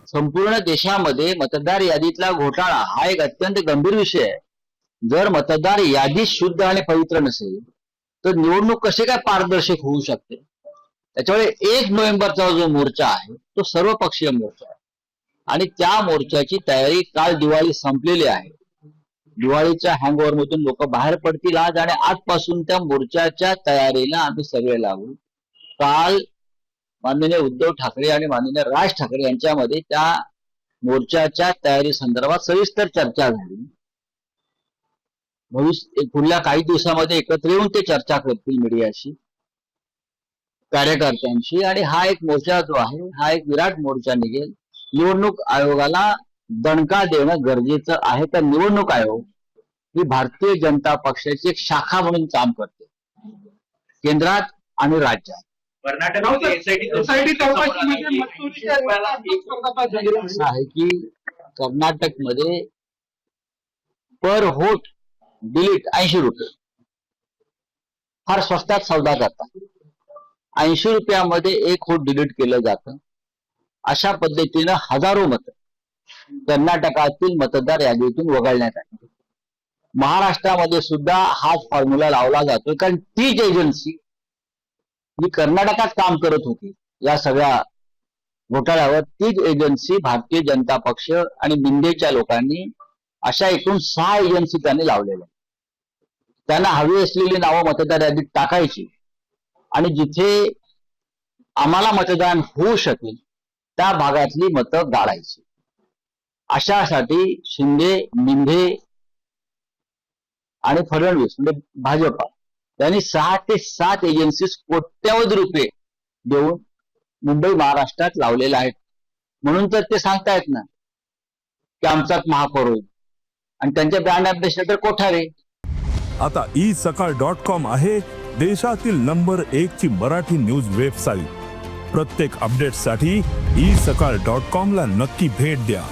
संपूर्ण देशामध्ये मतदार यादीतला घोटाळा हा एक अत्यंत गंभीर विषय आहे. जर मतदार यादी शुद्ध आणि पवित्र नसेल तर निवडणूक कसे काय पारदर्शक होऊ शकते. त्याच्यामुळे 1 नोव्हेंबरचा जो मोर्चा आहे तो सर्वपक्षीय मोर्चा आहे आणि त्या मोर्चाची तयारी काल दिवाळी संपलेली आहे. दिवाळीच्या हँगओव्हर मधून लोक बाहेर पडतील आज आणि आजपासून त्या मोर्चाच्या तयारीला आम्ही सगळे लागू. काल माननीय उद्धव ठाकरे आणि माननीय राज ठाकरे यांच्यामध्ये त्या मोर्चाच्या तयारी संदर्भात सविस्तर चर्चा झाली. पुढल्या काही दिवसामध्ये एकत्र येऊन ते चर्चा करतील मीडियाशी, कार्यकर्त्यांशी आणि हा एक मोर्चा जो आहे हा एक विराट मोर्चा निघेल. निवडणूक आयोगाला दणका देणं गरजेचं आहे. तर निवडणूक आयोग ही भारतीय जनता पक्षाची एक शाखा म्हणून काम करते केंद्रात आणि राज्यात. असं आहे की कर्नाटकमध्ये पर होट डिलीट 80 रुपये, फार स्वस्तात सौदा करतात. 80 रुपयामध्ये 1 होट डिलीट केलं जातं. अशा पद्धतीनं हजारो मतं कर्नाटकातील मतदार यादीतून वगळण्यात आली. महाराष्ट्रामध्ये सुद्धा हाच फॉर्म्युला लावला जातो कारण तीच एजन्सी जी कर्नाटकात काम करत होती या सगळ्या घोटाळ्यावर, तीच एजन्सी भारतीय जनता पक्ष आणि मिंदेच्या लोकांनी अशा एकूण 6 एजन्सी त्यांनी लावलेल्या. त्यांना हवी असलेली नावं मतदार यादीत टाकायची आणि जिथे आम्हाला मतदान होऊ शकेल त्या भागातली मतं गाळायची. अशासाठी शिंदे, मिंधे आणि फडणवीस म्हणजे भाजपा त्यांनी 6 ते 7 एजन्सीज कोट्यवधी रुपये देऊन मुंबई महाराष्ट्रात लावलेले आहेत. म्हणून तर ते सांगतायत ना की आमचाच महापौर होईल आणि त्यांचे ब्रँड अँबॅसेडर कोठारे. आता isakal.com आहे देशातील नंबर 1 ची मराठी न्यूज वेबसाईट. प्रत्येक अपडेटसाठी isakal.com ला नक्की भेट द्या.